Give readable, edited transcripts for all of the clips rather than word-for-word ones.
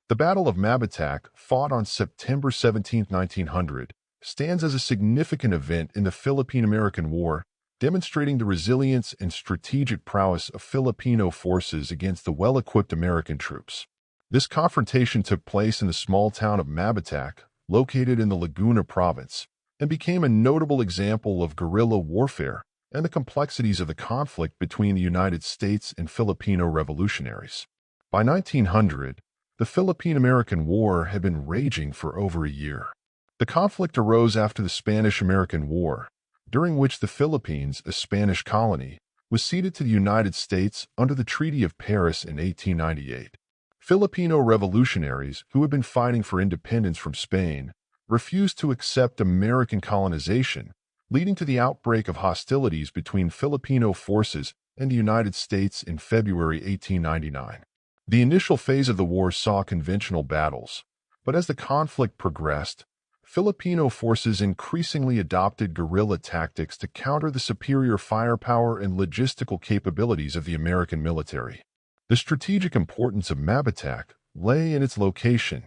The Battle of Mabitac, fought on September 17, 1900, stands as a significant event in the Philippine-American War, demonstrating the resilience and strategic prowess of Filipino forces against the well-equipped American troops. This confrontation took place in the small town of Mabitac, located in the Laguna province, and became a notable example of guerrilla warfare and the complexities of the conflict between the United States and Filipino revolutionaries. By 1900, the Philippine-American War had been raging for over a year. The conflict arose after the Spanish-American War, during which the Philippines, a Spanish colony, was ceded to the United States under the Treaty of Paris in 1898. Filipino revolutionaries, who had been fighting for independence from Spain, refused to accept American colonization, leading to the outbreak of hostilities between Filipino forces and the United States in February 1899. The initial phase of the war saw conventional battles, but as the conflict progressed, Filipino forces increasingly adopted guerrilla tactics to counter the superior firepower and logistical capabilities of the American military. The strategic importance of Mabitac lay in its location.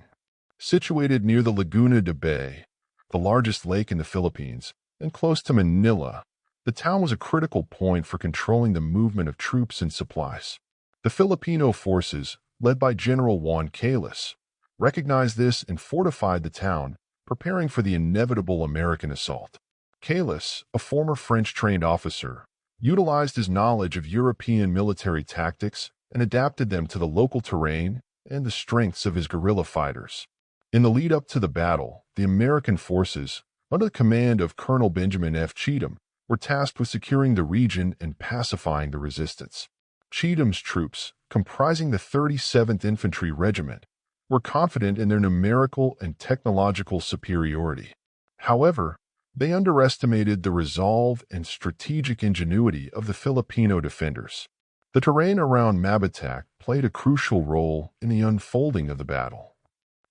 Situated near the Laguna de Bay, the largest lake in the Philippines, and close to Manila, the town was a critical point for controlling the movement of troops and supplies. The Filipino forces, led by General Juan Calas, recognized this and fortified the town, preparing for the inevitable American assault. Calas, a former French-trained officer, utilized his knowledge of European military tactics and adapted them to the local terrain and the strengths of his guerrilla fighters. In the lead-up to the battle, the American forces, under the command of Colonel Benjamin F. Cheatham, were tasked with securing the region and pacifying the resistance. Cheatham's troops, comprising the 37th Infantry Regiment, were confident in their numerical and technological superiority. However, they underestimated the resolve and strategic ingenuity of the Filipino defenders. The terrain around Mabitac played a crucial role in the unfolding of the battle.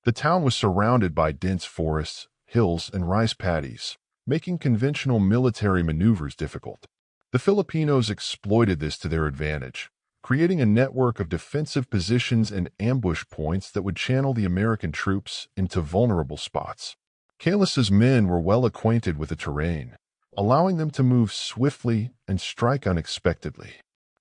The town was surrounded by dense forests, hills, and rice paddies, making conventional military maneuvers difficult. The Filipinos exploited this to their advantage, creating a network of defensive positions and ambush points that would channel the American troops into vulnerable spots. Calas's men were well acquainted with the terrain, allowing them to move swiftly and strike unexpectedly.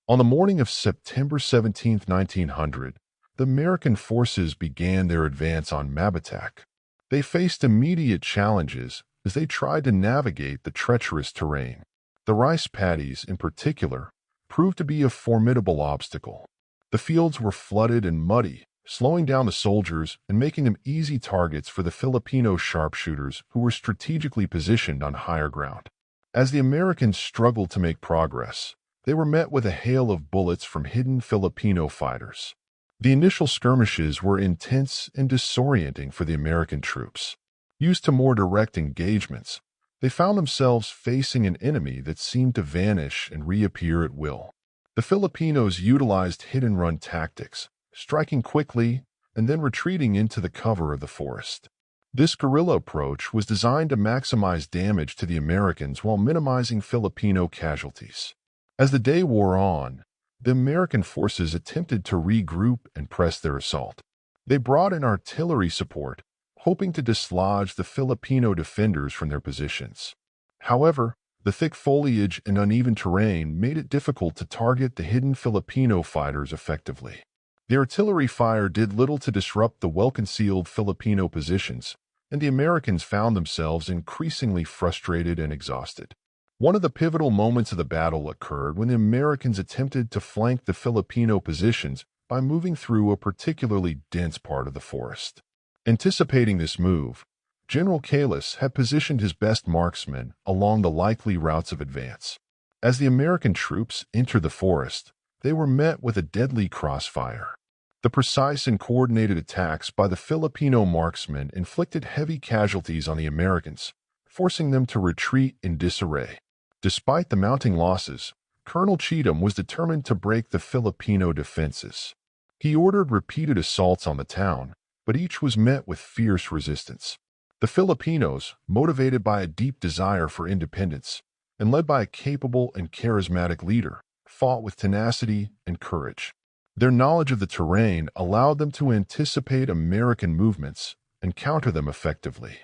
On the morning of September 17, 1900, the American forces began their advance on Mabitac. They faced immediate challenges as they tried to navigate the treacherous terrain. The rice paddies, in particular, proved to be a formidable obstacle. The fields were flooded and muddy, slowing down the soldiers and making them easy targets for the Filipino sharpshooters who were strategically positioned on higher ground. As the Americans struggled to make progress, they were met with a hail of bullets from hidden Filipino fighters. The initial skirmishes were intense and disorienting for the American troops. Used to more direct engagements, they found themselves facing an enemy that seemed to vanish and reappear at will. The Filipinos utilized hit-and-run tactics, striking quickly and then retreating into the cover of the forest. This guerrilla approach was designed to maximize damage to the Americans while minimizing Filipino casualties. As the day wore on, the American forces attempted to regroup and press their assault. They brought in artillery support, hoping to dislodge the Filipino defenders from their positions. However, the thick foliage and uneven terrain made it difficult to target the hidden Filipino fighters effectively. The artillery fire did little to disrupt the well-concealed Filipino positions, and the Americans found themselves increasingly frustrated and exhausted. One of the pivotal moments of the battle occurred when the Americans attempted to flank the Filipino positions by moving through a particularly dense part of the forest. Anticipating this move, General Calas had positioned his best marksmen along the likely routes of advance. As the American troops entered the forest, they were met with a deadly crossfire. The precise and coordinated attacks by the Filipino marksmen inflicted heavy casualties on the Americans, forcing them to retreat in disarray. Despite the mounting losses, Colonel Cheatham was determined to break the Filipino defenses. He ordered repeated assaults on the town, but each was met with fierce resistance. The Filipinos, motivated by a deep desire for independence and led by a capable and charismatic leader, fought with tenacity and courage. Their knowledge of the terrain allowed them to anticipate American movements and counter them effectively.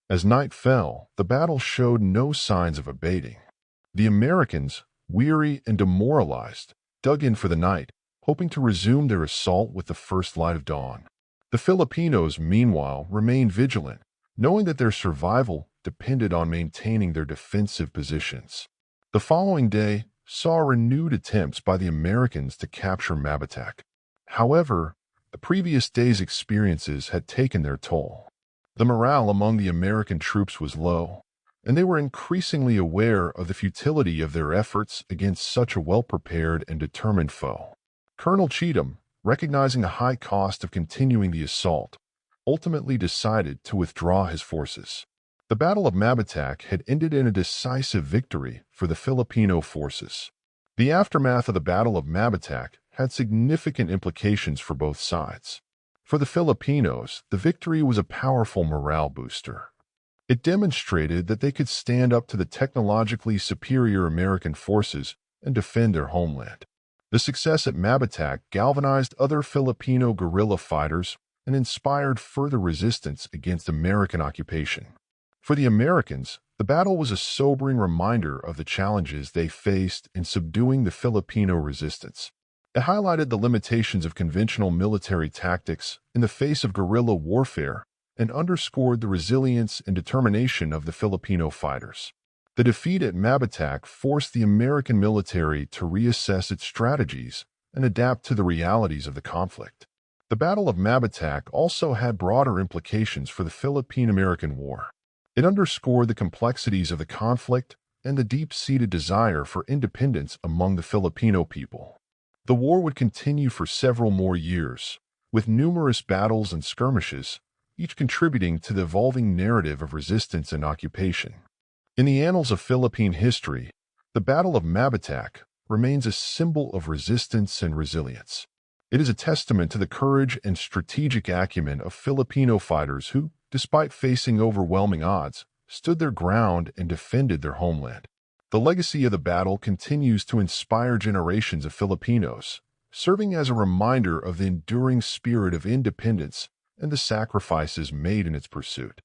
As night fell, the battle showed no signs of abating. The Americans, weary and demoralized, dug in for the night, hoping to resume their assault with the first light of dawn. The Filipinos, meanwhile, remained vigilant, knowing that their survival depended on maintaining their defensive positions. The following day saw renewed attempts by the Americans to capture Mabitac. However, the previous day's experiences had taken their toll. The morale among the American troops was low, and they were increasingly aware of the futility of their efforts against such a well-prepared and determined foe. Colonel Cheatham, recognizing the high cost of continuing the assault, ultimately decided to withdraw his forces. The Battle of Mabitac had ended in a decisive victory for the Filipino forces. The aftermath of the Battle of Mabitac had significant implications for both sides. For the Filipinos, the victory was a powerful morale booster. It demonstrated that they could stand up to the technologically superior American forces and defend their homeland. The success at Mabitac galvanized other Filipino guerrilla fighters and inspired further resistance against American occupation. For the Americans, the battle was a sobering reminder of the challenges they faced in subduing the Filipino resistance. It highlighted the limitations of conventional military tactics in the face of guerrilla warfare and underscored the resilience and determination of the Filipino fighters. The defeat at Mabitac forced the American military to reassess its strategies and adapt to the realities of the conflict. The Battle of Mabitac also had broader implications for the Philippine-American War. It underscored the complexities of the conflict and the deep-seated desire for independence among the Filipino people. The war would continue for several more years, with numerous battles and skirmishes, each contributing to the evolving narrative of resistance and occupation. In the annals of Philippine history, the Battle of Mabitac remains a symbol of resistance and resilience. It is a testament to the courage and strategic acumen of Filipino fighters who, despite facing overwhelming odds, stood their ground and defended their homeland. The legacy of the battle continues to inspire generations of Filipinos, serving as a reminder of the enduring spirit of independence and the sacrifices made in its pursuit.